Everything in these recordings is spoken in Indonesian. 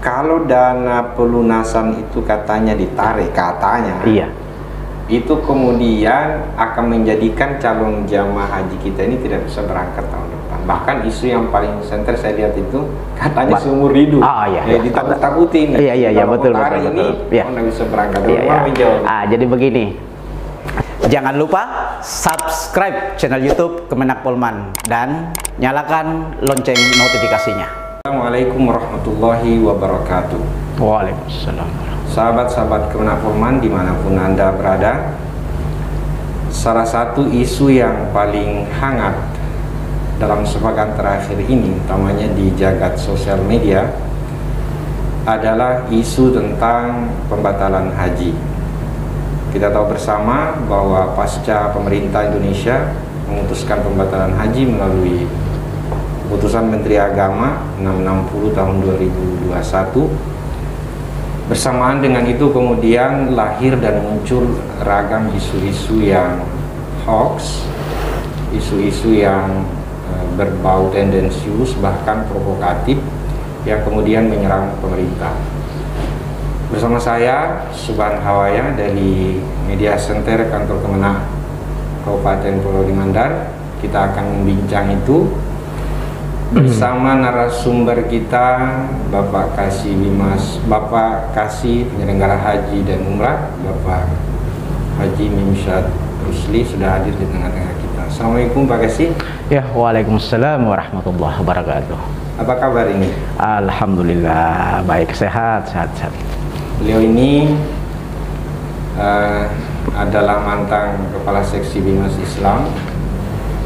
Kalau dana pelunasan itu katanya ditarik, katanya. Iya. Itu kemudian akan menjadikan calon jamaah haji kita ini tidak bisa berangkat tahun depan. Bahkan isu yang paling senter saya lihat itu katanya seumur hidup. Iya. Ditakut-takutin. Iya, betul. Ini Iya. nggak bisa berangkat. Jadi begini. Jangan lupa subscribe channel YouTube Kemenak Polman dan nyalakan lonceng notifikasinya. Assalamualaikum warahmatullahi wabarakatuh. Waalaikumsalam. Sahabat-sahabat Kemenak Polman dimanapun Anda berada, salah satu isu yang paling hangat dalam sepekan terakhir ini, utamanya di jagat sosial media, adalah isu tentang pembatalan haji. Kita tahu bersama bahwa pasca pemerintah Indonesia memutuskan pembatalan haji melalui Keputusan Menteri Agama 660 tahun 2021. Bersamaan dengan itu kemudian lahir dan muncul ragam isu-isu yang hoax, isu-isu yang berbau tendensius bahkan provokatif yang kemudian menyerang pemerintah. Bersama saya Subhan Hawaya dari Media Center Kantor Kemenak Kabupaten Pulau Mandar. Kita akan membincang itu bersama narasumber kita, Bapak Kasih penyelenggara haji dan umrah, Bapak Haji Mimsyad Rusli sudah hadir di tengah-tengah kita. Assalamualaikum Pak Kasih. Ya, waalaikumsalam warahmatullahi wabarakatuh. Apa kabar ini? Alhamdulillah baik, sehat. Beliau ini adalah mantan Kepala Seksi Bimas Islam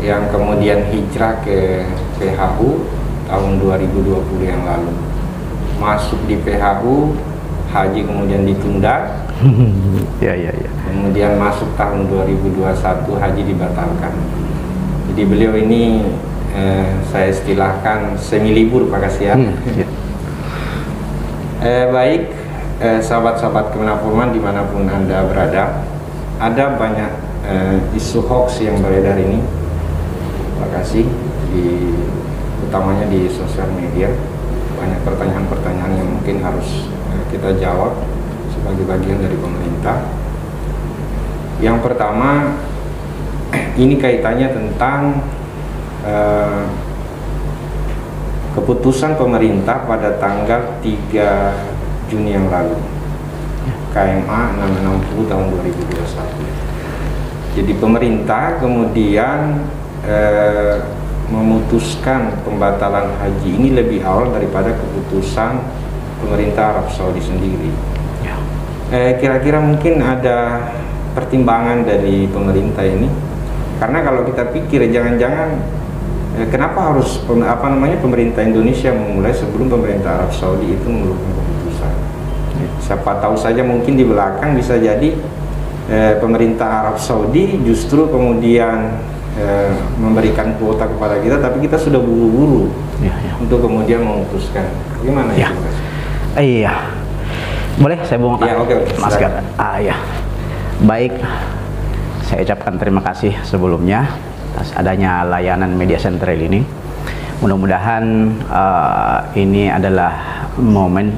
yang kemudian hijrah ke PHU tahun 2020 yang lalu. Masuk di PHU, haji kemudian ditunda. Ya. Kemudian masuk tahun 2021, haji dibatalkan. Jadi beliau ini saya istilahkan semi libur Pak Kasihan. Baik, sahabat-sahabat Kemenak Polman dimanapun Anda berada, ada banyak isu hoax yang beredar ini. Terima kasih, utamanya di sosial media. Banyak pertanyaan-pertanyaan yang mungkin harus kita jawab sebagai bagian dari pemerintah. Yang pertama, ini kaitannya tentang keputusan pemerintah pada tanggal 3 Juni yang lalu, KMA 660 tahun 2021. Jadi pemerintah kemudian memutuskan pembatalan haji ini lebih awal daripada keputusan pemerintah Arab Saudi sendiri. Kira-kira mungkin ada pertimbangan dari pemerintah ini, karena kalau kita pikir jangan-jangan kenapa harus pemerintah Indonesia memulai sebelum pemerintah Arab Saudi itu mengeluarkan keputusan. Siapa tahu saja mungkin di belakang bisa jadi pemerintah Arab Saudi justru kemudian memberikan kuota kepada kita, tapi kita sudah buru-buru untuk kemudian memutuskan. Gimana itu? Iya, boleh saya buang Mas Gar? Ya, baik. Saya ucapkan terima kasih sebelumnya atas adanya layanan Media Center ini. Mudah-mudahan ini adalah momen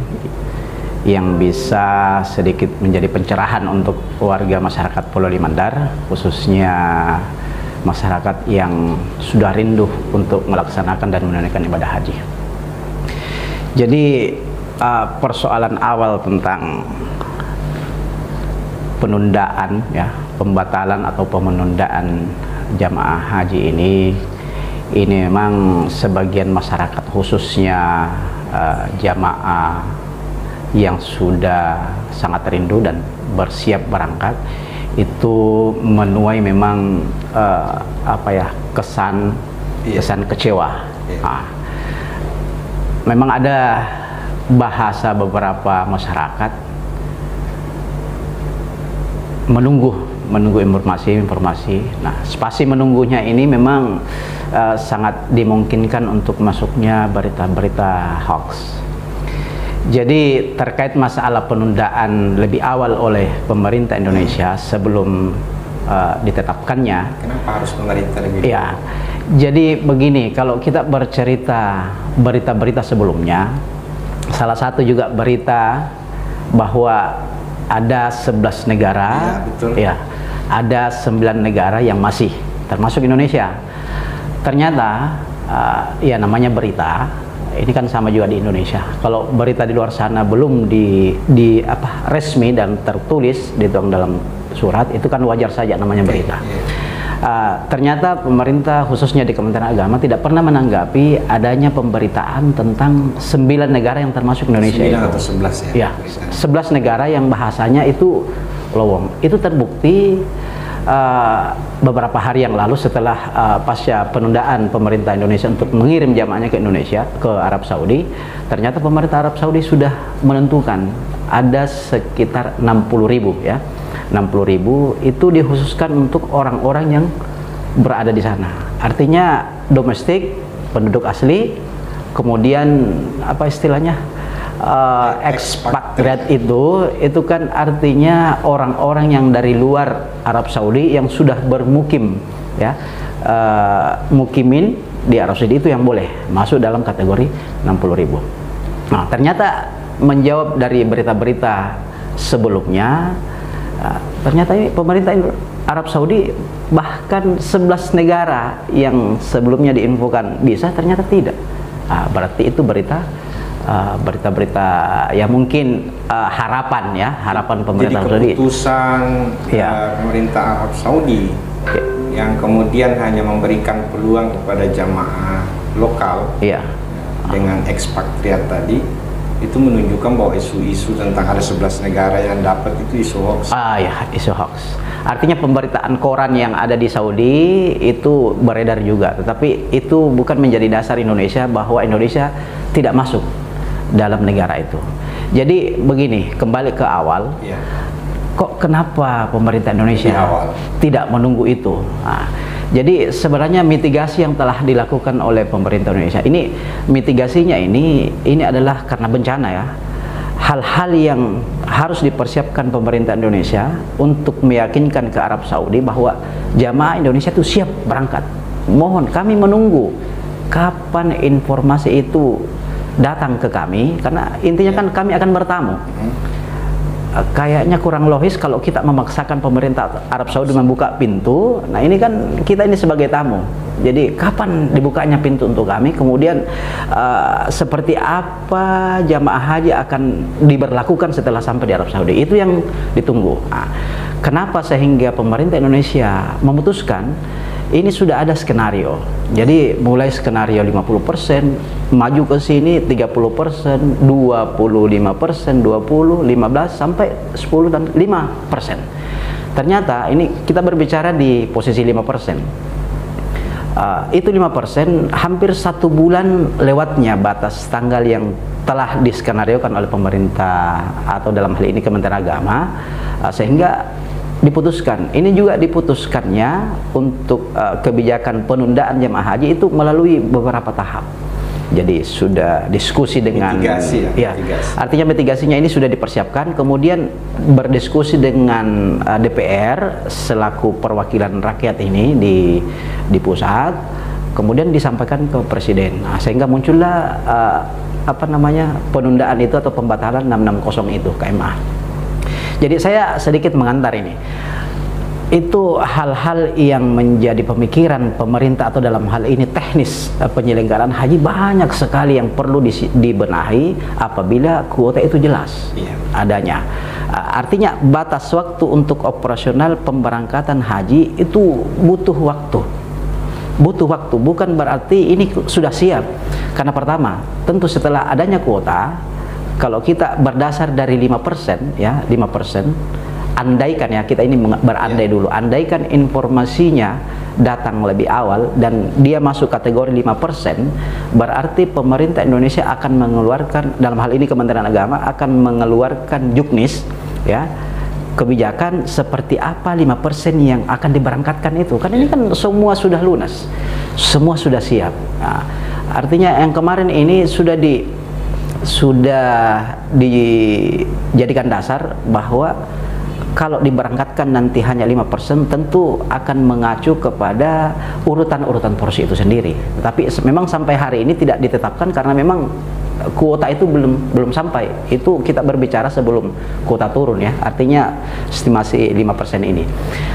yang bisa sedikit menjadi pencerahan untuk warga masyarakat Pulau Mandar, khususnya masyarakat yang sudah rindu untuk melaksanakan dan menunaikan ibadah haji. Jadi persoalan awal tentang penundaan, pembatalan atau penundaan jamaah haji ini memang sebagian masyarakat, khususnya jamaah yang sudah sangat rindu dan bersiap berangkat, itu menuai memang kesan kecewa. Memang ada bahasa beberapa masyarakat menunggu informasi. Nah, spasi menunggunya ini memang sangat dimungkinkan untuk masuknya berita-berita hoax. Jadi terkait masalah penundaan lebih awal oleh pemerintah Indonesia sebelum ditetapkannya. Kenapa harus pemerintah lebih? Ya, jadi begini, kalau kita bercerita berita-berita sebelumnya, salah satu juga berita bahwa ada 11 negara, ya, ada 9 negara yang masih termasuk Indonesia. Ternyata ya namanya berita, ini kan sama juga di Indonesia. Kalau berita di luar sana belum resmi dan tertulis dituang dalam surat, itu kan wajar saja namanya berita. Ternyata pemerintah khususnya di Kementerian Agama tidak pernah menanggapi adanya pemberitaan tentang 9 negara yang termasuk Indonesia. 9 atau 11 ya? Ya, 11 negara yang bahasanya itu lowong. Itu terbukti beberapa hari yang lalu setelah pasca penundaan pemerintah Indonesia untuk mengirim jamaahnya ke Indonesia, ke Arab Saudi. Ternyata pemerintah Arab Saudi sudah menentukan ada sekitar 60.000 ya. 60.000 itu dikhususkan untuk orang-orang yang berada di sana. Artinya domestik, penduduk asli, kemudian apa istilahnya ekspatriat itu kan artinya orang-orang yang dari luar Arab Saudi yang sudah bermukim ya, mukimin di Arab Saudi itu yang boleh masuk dalam kategori 60.000. Nah, ternyata menjawab dari berita-berita sebelumnya, ternyata ini pemerintah Arab Saudi bahkan 11 negara yang sebelumnya diinfokan bisa, ternyata tidak. Berarti itu berita-berita ya mungkin harapan pemerintah Arab Saudi. Jadi keputusan pemerintah Arab Saudi yang kemudian hanya memberikan peluang kepada jamaah lokal dengan ekspatriat tadi, itu menunjukkan bahwa isu-isu tentang ada 11 negara yang dapat itu isu hoax. Isu hoax. Artinya pemberitaan koran yang ada di Saudi itu beredar juga, tetapi itu bukan menjadi dasar Indonesia bahwa Indonesia tidak masuk dalam negara itu. Jadi begini, kembali ke awal, kok kenapa pemerintah Indonesia tidak menunggu itu? Jadi sebenarnya mitigasi yang telah dilakukan oleh pemerintah Indonesia ini, mitigasinya ini adalah karena bencana ya. Hal-hal yang harus dipersiapkan pemerintah Indonesia untuk meyakinkan ke Arab Saudi bahwa jamaah Indonesia itu siap berangkat. Mohon kami menunggu kapan informasi itu datang ke kami, karena intinya kan kami akan bertamu. Kayaknya kurang logis kalau kita memaksakan pemerintah Arab Saudi membuka pintu. Nah ini kan kita ini sebagai tamu, jadi kapan dibukanya pintu untuk kami, kemudian seperti apa jamaah haji akan diberlakukan setelah sampai di Arab Saudi, itu yang ditunggu. Kenapa sehingga pemerintah Indonesia memutuskan ini sudah ada skenario. Jadi mulai skenario 50%, maju ke sini 30%, 25%, 20, 15 sampai 10 dan 5%. Ternyata ini kita berbicara di posisi 5%. Itu 5% hampir 1 bulan lewatnya batas tanggal yang telah diskenariokan oleh pemerintah atau dalam hal ini Kementerian Agama, sehingga diputuskan. Ini juga diputuskannya untuk kebijakan penundaan jamaah haji itu melalui beberapa tahap. Jadi sudah diskusi dengan mitigasi. Artinya mitigasinya ini sudah dipersiapkan, kemudian berdiskusi dengan DPR selaku perwakilan rakyat ini di pusat, kemudian disampaikan ke Presiden. Sehingga muncullah penundaan itu atau pembatalan 660 itu KMA. Jadi saya sedikit mengantar ini. Itu hal-hal yang menjadi pemikiran pemerintah atau dalam hal ini teknis penyelenggaraan haji banyak sekali yang perlu dibenahi apabila kuota itu jelas adanya. Artinya batas waktu untuk operasional pemberangkatan haji itu butuh waktu. Butuh waktu, bukan berarti ini sudah siap. Karena pertama, tentu setelah adanya kuota, kalau kita berdasar dari 5%, andaikan ya, kita ini berandai dulu, andaikan informasinya datang lebih awal dan dia masuk kategori 5%, berarti pemerintah Indonesia akan mengeluarkan, dalam hal ini Kementerian Agama akan mengeluarkan juknis ya, kebijakan seperti apa 5% yang akan diberangkatkan itu. Kan ini kan semua sudah lunas, semua sudah siap. Nah, artinya yang kemarin ini sudah dijadikan dasar bahwa kalau diberangkatkan nanti hanya 5%, tentu akan mengacu kepada urutan-urutan porsi itu sendiri. Tapi memang sampai hari ini tidak ditetapkan karena memang kuota itu belum sampai. Itu kita berbicara sebelum kuota turun ya, artinya estimasi 5% ini.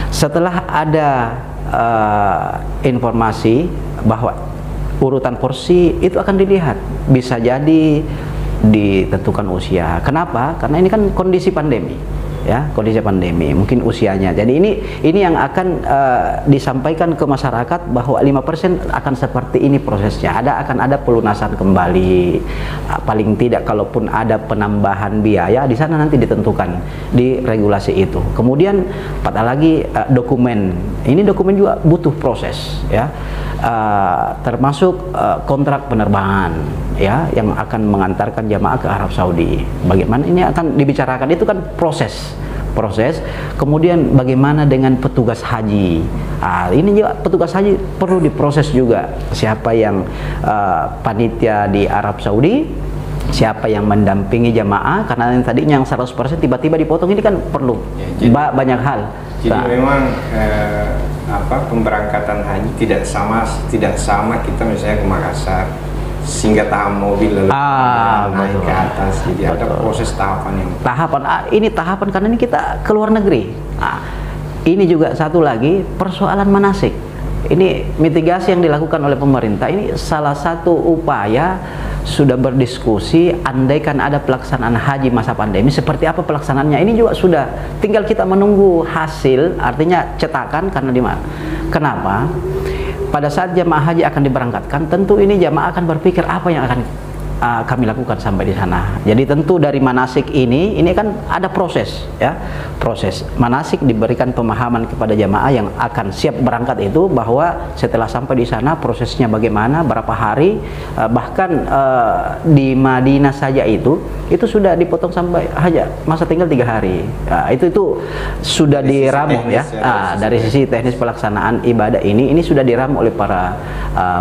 Setelah ada informasi bahwa urutan porsi itu akan dilihat, bisa jadi ditentukan usia. Kenapa? Karena ini kan kondisi pandemi, ya, kondisi pandemi, mungkin usianya. Jadi ini yang akan disampaikan ke masyarakat bahwa 5% akan seperti ini prosesnya. Akan ada pelunasan kembali, paling tidak kalaupun ada penambahan biaya di sana nanti ditentukan di regulasi itu. Kemudian lagi dokumen. Ini dokumen juga butuh proses, ya. Termasuk kontrak penerbangan, ya, yang akan mengantarkan jamaah ke Arab Saudi. Bagaimana ini akan dibicarakan, itu kan proses. Kemudian bagaimana dengan petugas haji? Ini juga petugas haji perlu diproses juga. Siapa yang panitia di Arab Saudi, siapa yang mendampingi jamaah, karena yang tadinya yang 100% tiba-tiba dipotong, ini kan perlu banyak hal. Jadi memang pemberangkatan haji tidak sama kita misalnya ke Makassar, singgah tahap mobil lalu naik ke atas. Jadi ada proses tahapan yang ini tahapan karena ini kita ke luar negeri. Ini juga satu lagi persoalan manasik. Ini mitigasi yang dilakukan oleh pemerintah, ini salah satu upaya. Sudah berdiskusi, andaikan ada pelaksanaan haji masa pandemi, seperti apa pelaksanaannya. Ini juga sudah, tinggal kita menunggu hasil, artinya cetakan. Karena kenapa? Pada saat jamaah haji akan diberangkatkan, tentu ini jamaah akan berpikir apa yang akan kami lakukan sampai di sana. Jadi tentu dari manasik ini kan ada proses, ya. Proses manasik diberikan pemahaman kepada jamaah yang akan siap berangkat itu, bahwa setelah sampai di sana prosesnya bagaimana, berapa hari, bahkan di Madinah saja itu sudah dipotong sampai haja masa tinggal 3 hari. Itu sudah diramu, ya. Dari sisi teknis pelaksanaan ibadah ini sudah diramu oleh para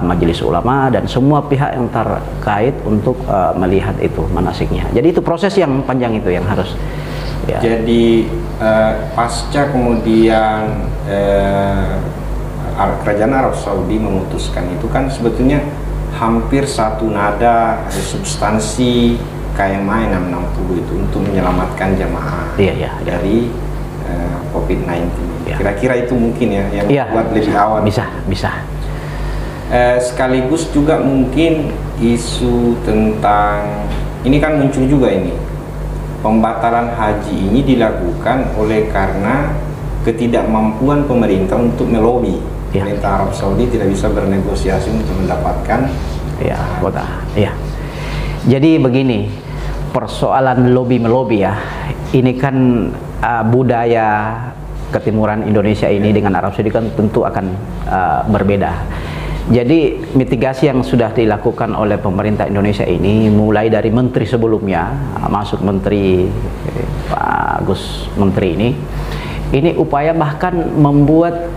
majelis ulama dan semua pihak yang terkait untuk melihat itu manasiknya. Jadi itu proses yang panjang itu yang harus, ya. Jadi pasca kemudian kerajaan Arab Saudi memutuskan itu kan sebetulnya hampir satu nada substansi KMA 660 itu untuk menyelamatkan jamaah dari COVID-19. Kira-kira itu mungkin ya yang buat lebih awal. Bisa. Sekaligus juga mungkin isu tentang ini kan muncul juga, ini pembatalan haji ini dilakukan oleh karena ketidakmampuan pemerintah untuk melobi. Pemerintah Arab Saudi tidak bisa bernegosiasi untuk mendapatkan kota. Jadi begini, persoalan melobi ya, ini kan budaya ketimuran Indonesia ini dengan Arab Saudi kan tentu akan berbeda. Jadi mitigasi yang sudah dilakukan oleh pemerintah Indonesia ini, mulai dari menteri sebelumnya, masuk menteri Pak Agus Menteri ini upaya bahkan membuat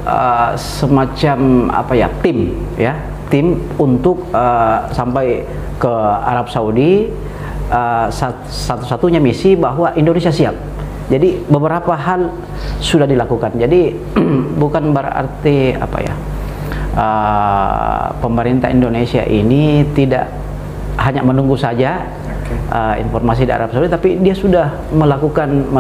semacam tim untuk sampai ke Arab Saudi. Satu-satunya misi bahwa Indonesia siap. Jadi beberapa hal sudah dilakukan. Jadi bukan berarti pemerintah Indonesia ini tidak hanya menunggu saja informasi dari Arab Saudi, tapi dia sudah melakukan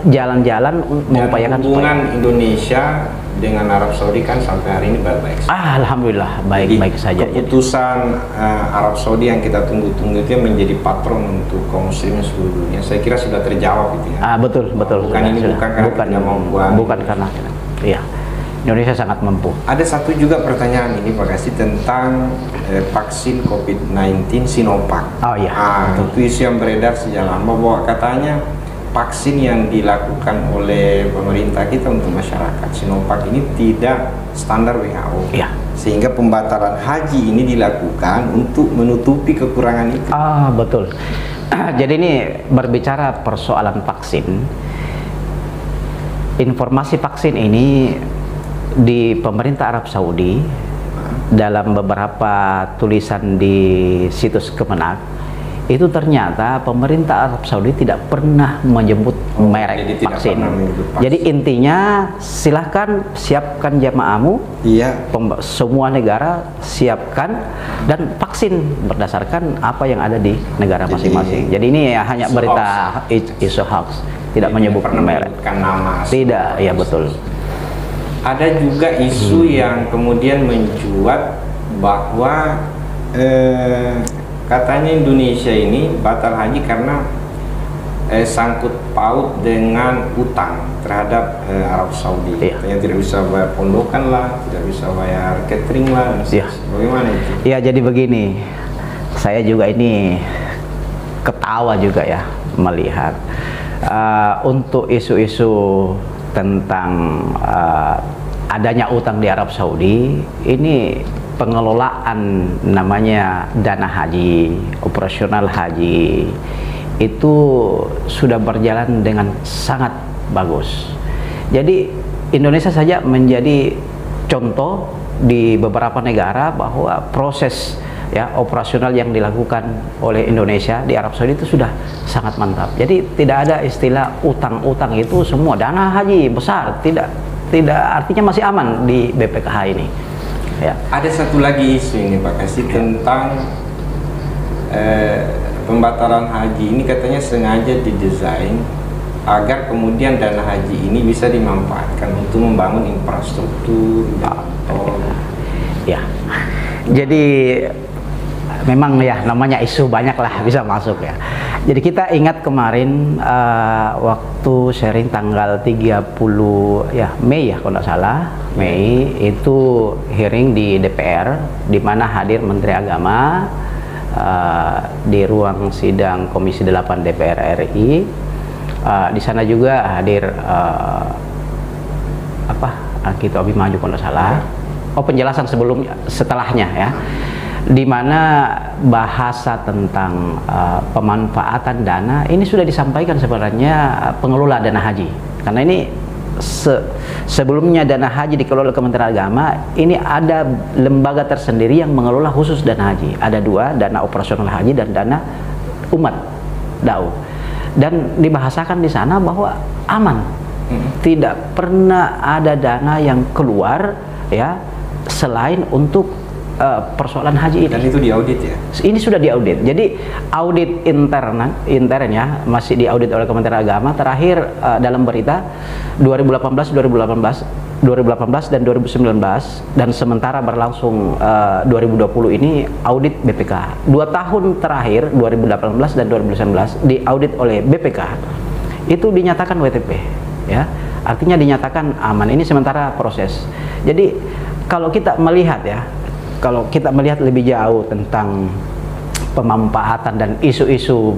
jalan-jalan mengupayakan hubungan Indonesia dengan Arab Saudi kan sampai hari ini baik-baik saja. Alhamdulillah baik-baik saja. Keputusan Arab Saudi yang kita tunggu-tunggu itu menjadi patron untuk kaum muslimin seluruh dunia, saya kira sudah terjawab itu ya. Betul. Bukan karena Indonesia sangat mampu. Ada satu juga pertanyaan ini Pak Kasih tentang vaksin COVID-19 Sinovac. Itu isu yang beredar sejak lama bahwa katanya vaksin yang dilakukan oleh pemerintah kita untuk masyarakat Sinovac ini tidak standar WHO. Sehingga pembatalan haji ini dilakukan untuk menutupi kekurangan itu. Betul. Jadi ini berbicara persoalan vaksin. Informasi vaksin ini di pemerintah Arab Saudi dalam beberapa tulisan di situs Kemenak itu ternyata pemerintah Arab Saudi tidak pernah menyebut merek vaksin. Jadi intinya silahkan siapkan jamaahmu, semua negara siapkan dan vaksin berdasarkan apa yang ada di negara masing-masing. Jadi ini ya hanya berita isu hoax, tidak menyebut merek. Nama tidak, ya betul. Ada juga isu yang kemudian mencuat bahwa katanya Indonesia ini batal haji karena sangkut paut dengan utang terhadap Arab Saudi. Katanya tidak bisa bayar pondokan lah, tidak bisa bayar catering lah. Bagaimana itu? Ya, jadi begini, saya juga ini ketawa juga ya melihat untuk isu-isu tentang adanya utang di Arab Saudi ini. Pengelolaan namanya dana haji, operasional haji itu sudah berjalan dengan sangat bagus. Jadi Indonesia saja menjadi contoh di beberapa negara bahwa proses ya operasional yang dilakukan oleh Indonesia di Arab Saudi itu sudah sangat mantap. Jadi tidak ada istilah utang-utang, itu semua dana haji besar, tidak artinya masih aman di BPKH ini. Ya. Ada satu lagi isu ini Pak Kasih tentang pembatalan haji ini, katanya sengaja didesain agar kemudian dana haji ini bisa dimanfaatkan untuk membangun infrastruktur tol. Ya, jadi memang ya namanya isu banyak lah bisa masuk ya. Jadi kita ingat kemarin waktu sharing tanggal 30 ya Mei ya kalau tidak salah, Mei itu hearing di DPR di mana hadir Menteri Agama di ruang sidang Komisi 8 DPR RI. Di sana juga hadir Kita Abi Maju kalau tidak salah. Penjelasan setelahnya ya, di mana bahasa tentang pemanfaatan dana ini sudah disampaikan sebenarnya pengelola dana haji, karena ini sebelumnya dana haji dikelola Kementerian Agama, ini ada lembaga tersendiri yang mengelola khusus dana haji, ada dua, dana operasional haji dan dana umat da'u, dan dibahasakan di sana bahwa aman, tidak pernah ada dana yang keluar ya selain untuk persoalan haji ini. Dan itu diaudit ya? Ini sudah diaudit. Jadi audit intern ya masih diaudit oleh Kementerian Agama. Terakhir dalam berita 2018 dan 2019 dan sementara berlangsung 2020 ini audit BPK. 2 tahun terakhir 2018 dan 2019 diaudit oleh BPK. Itu dinyatakan WTP ya. Artinya dinyatakan aman. Ini sementara proses. Jadi kalau kita melihat ya, kalau kita melihat lebih jauh tentang pemanfaatan dan isu-isu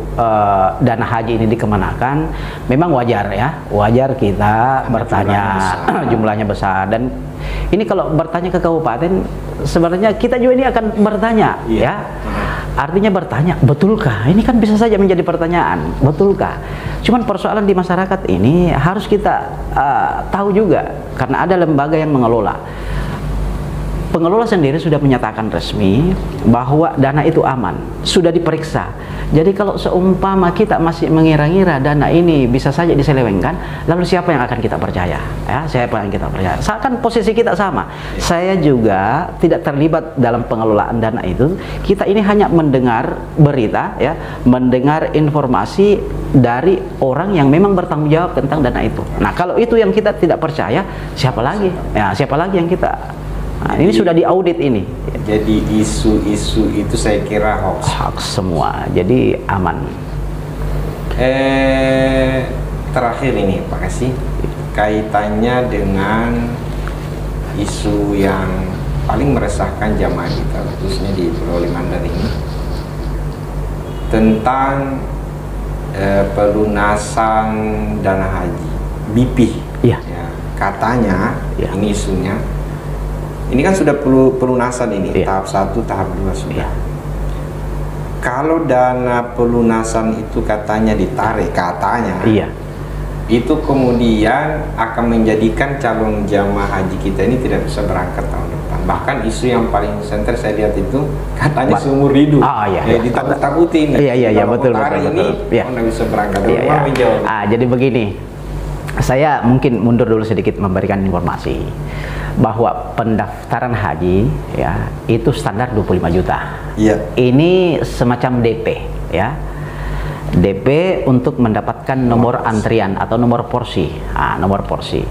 dana haji ini dikemanakan, memang wajar ya, wajar kita bertanya jumlahnya besar. Dan ini kalau bertanya ke kabupaten, sebenarnya kita juga ini akan bertanya ya, artinya bertanya, betulkah? Ini kan bisa saja menjadi pertanyaan, betulkah? Cuman persoalan di masyarakat ini harus kita tahu juga, karena ada lembaga yang mengelola. Pengelola sendiri sudah menyatakan resmi bahwa dana itu aman, sudah diperiksa. Jadi kalau seumpama kita masih mengira-ngira dana ini bisa saja diselewengkan, lalu siapa yang akan kita percaya? Ya, siapa yang kita percaya? Seakan posisi kita sama. Saya juga tidak terlibat dalam pengelolaan dana itu. Kita ini hanya mendengar berita, ya, mendengar informasi dari orang yang memang bertanggung jawab tentang dana itu. Nah, kalau itu yang kita tidak percaya, siapa lagi? Ya, siapa lagi yang kita? Nah, ini sudah diaudit ini. Jadi isu-isu itu saya kira hoax semua. Jadi aman. Terakhir ini Pak Kasih, kaitannya dengan isu yang paling meresahkan jamaah kita, khususnya di Pulau Limandar ini, tentang pelunasan dana haji BP. Ya. Ya, katanya ini isunya. Ini kan sudah pelunasan ini, tahap 1, tahap 2 sudah. Kalau dana pelunasan itu katanya ditarik, itu kemudian akan menjadikan calon jamaah haji kita ini tidak bisa berangkat tahun depan. Bahkan isu yang paling senter saya lihat itu katanya seumur hidup. Ditakut-takutin. Iya, betul. Ini nggak bisa berangkat. Jadi begini, saya mungkin mundur dulu sedikit memberikan informasi bahwa pendaftaran haji ya itu standar 25 juta. Iya. Ini semacam DP ya. DP untuk mendapatkan nomor antrian atau nomor porsi. Nomor porsi.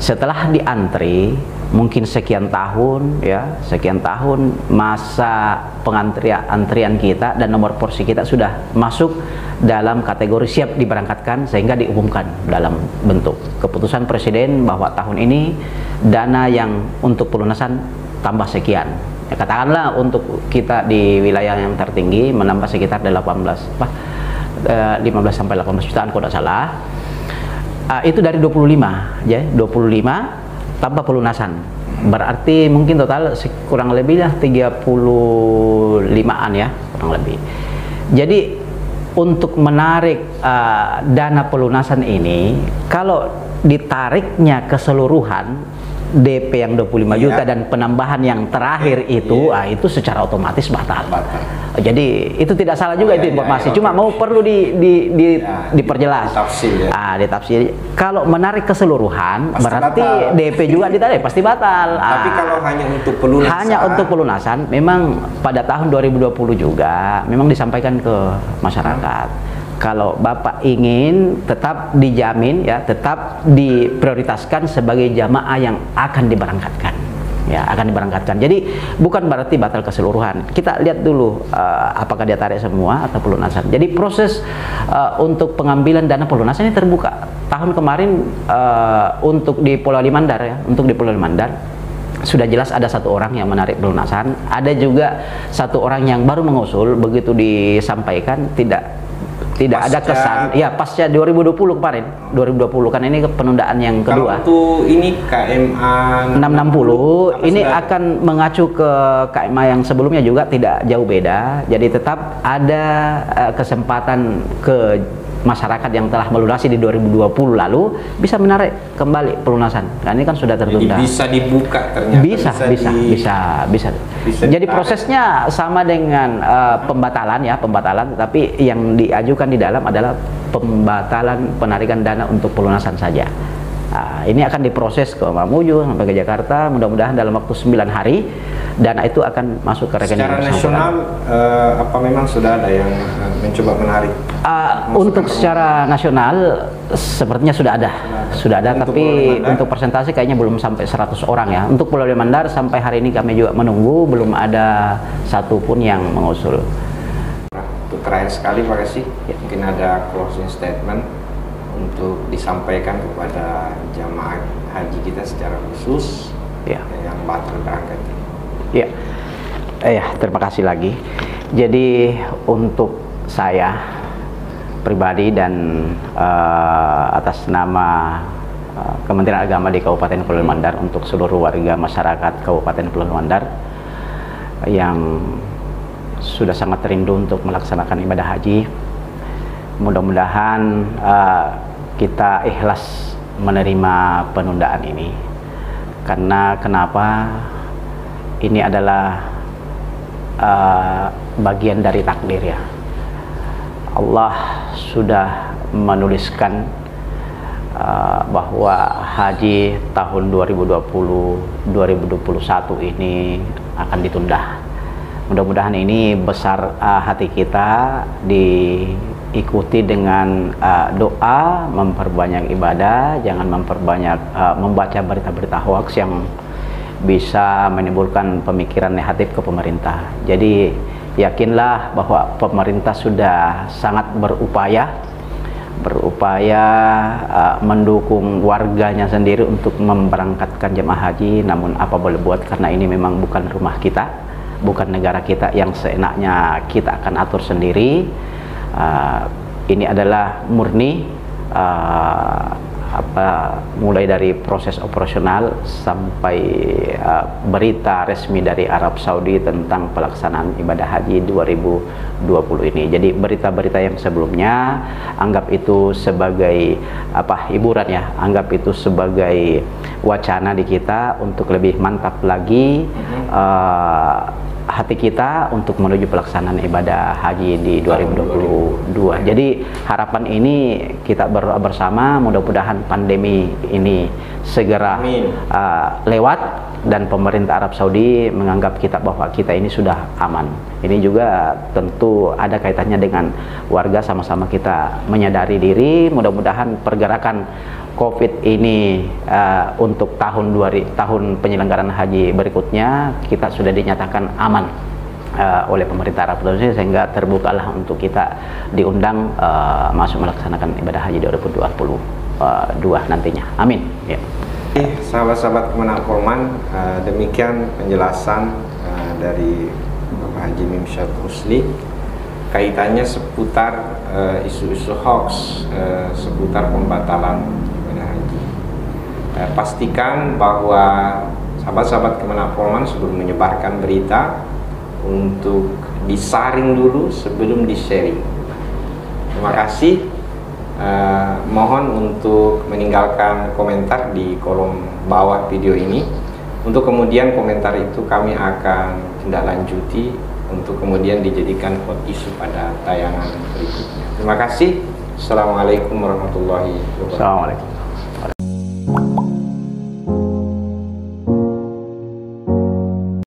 Setelah diantri mungkin sekian tahun ya, sekian tahun masa antrian kita dan nomor porsi kita sudah masuk dalam kategori siap diberangkatkan, sehingga diumumkan dalam bentuk keputusan presiden bahwa tahun ini dana yang untuk pelunasan tambah sekian. Ya, katakanlah untuk kita di wilayah yang tertinggi menambah sekitar 15 sampai 18 jutaan kalau tidak salah. Itu dari 25 ya, 25 tambah pelunasan. Berarti mungkin total kurang lebih 35-an ya, kurang lebih. Jadi untuk menarik dana pelunasan ini, kalau ditariknya keseluruhan DP yang 25 juta dan penambahan yang terakhir itu, itu secara otomatis batal. Jadi itu tidak salah juga itu informasi. Cuma mau perlu diperjelas. Ditafsir. Kalau menarik keseluruhan pasti berarti batal. DP juga ditarik pasti batal. Tapi kalau hanya untuk pelunasan. Hanya untuk pelunasan, memang pada tahun 2020 juga memang disampaikan ke masyarakat. Kalau Bapak ingin tetap dijamin ya, tetap diprioritaskan sebagai jamaah yang akan diberangkatkan. Ya, akan diberangkatkan. Jadi bukan berarti batal keseluruhan. Kita lihat dulu apakah dia tarik semua atau pelunasan. Jadi proses untuk pengambilan dana pelunasan ini terbuka. Tahun kemarin untuk di Pulau Limandar ya, untuk di Pulau Limandar sudah jelas ada satu orang yang menarik pelunasan. Ada juga satu orang yang baru mengusul, begitu disampaikan tidak ada kesan ya pasca 2020 kemarin, 2020 kan ini penundaan yang kedua. Kalau ini KMA 660 ini akan mengacu ke KMA yang sebelumnya juga tidak jauh beda. Jadi tetap ada kesempatan ke masyarakat yang telah melunasi di 2020 lalu bisa menarik kembali pelunasan. Nah, ini kan sudah tertunda. Jadi bisa dibuka ternyata. Bisa. Jadi prosesnya sama dengan pembatalan, tetapi yang diajukan di dalam adalah pembatalan penarikan dana untuk pelunasan saja. Nah, ini akan diproses ke Mamuju sampai ke Jakarta. Mudah-mudahan dalam waktu 9 hari dana itu akan masuk ke rekening. Secara nasional apa memang sudah ada yang mencoba menarik? Untuk secara nasional sepertinya sudah ada, tapi untuk persentase kayaknya belum sampai 100 orang ya. Untuk Pulau Limandar sampai hari ini kami juga menunggu, belum ada satupun yang mengusul. Untuk terakhir sekali Pak Kasih, mungkin ada closing statement untuk disampaikan kepada jamaah haji kita secara khusus yang batal berangkat. Terima kasih lagi. Jadi untuk saya pribadi dan atas nama Kementerian Agama di Kabupaten Pulau Limandar, untuk seluruh warga masyarakat Kabupaten Pulau Limandar yang sudah sangat rindu untuk melaksanakan ibadah haji, mudah-mudahan kita ikhlas menerima penundaan ini. Karena kenapa? Ini adalah bagian dari takdir ya. Allah sudah menuliskan bahwa haji tahun 2020-2021 ini akan ditunda. Mudah-mudahan ini besar hati kita diikuti dengan doa, memperbanyak ibadah, jangan memperbanyak membaca berita-berita hoax yang bisa menimbulkan pemikiran negatif ke pemerintah. Jadi yakinlah bahwa pemerintah sudah sangat berupaya mendukung warganya sendiri untuk memberangkatkan jemaah haji. Namun apa boleh buat, karena ini memang bukan rumah kita, bukan negara kita yang seenaknya kita akan atur sendiri. Ini adalah murni mulai dari proses operasional sampai berita resmi dari Arab Saudi tentang pelaksanaan ibadah haji 2020 ini. Jadi berita-berita yang sebelumnya anggap itu sebagai hiburan ya, anggap itu sebagai wacana di kita untuk lebih mantap lagi hati kita untuk menuju pelaksanaan ibadah haji di 2022. Jadi harapan ini kita berdoa bersama, mudah-mudahan pandemi ini segera lewat dan pemerintah Arab Saudi menganggap kita bahwa kita ini sudah aman. Ini juga tentu ada kaitannya dengan warga, sama-sama kita menyadari diri. Mudah-mudahan pergerakan COVID ini untuk tahun penyelenggaraan haji berikutnya kita sudah dinyatakan aman oleh pemerintah Arab Saudi, sehingga terbukalah untuk kita diundang masuk melaksanakan ibadah haji 2022 nantinya. Amin. Ya. Sahabat-sahabat Kemenang Polman, demikian penjelasan dari Bapak Haji Mim Syarif Rusli kaitannya seputar isu-isu hoax seputar pembatalan pastikan bahwa sahabat-sahabat Kemenang Polman sebelum menyebarkan berita untuk disaring dulu sebelum di-sharing. Terima kasih. Mohon untuk meninggalkan komentar di kolom bawah video ini. Untuk kemudian komentar itu kami akan tindak lanjuti untuk kemudian dijadikan hot issue pada tayangan berikutnya. Terima kasih. Assalamualaikum warahmatullahi wabarakatuh. Assalamualaikum.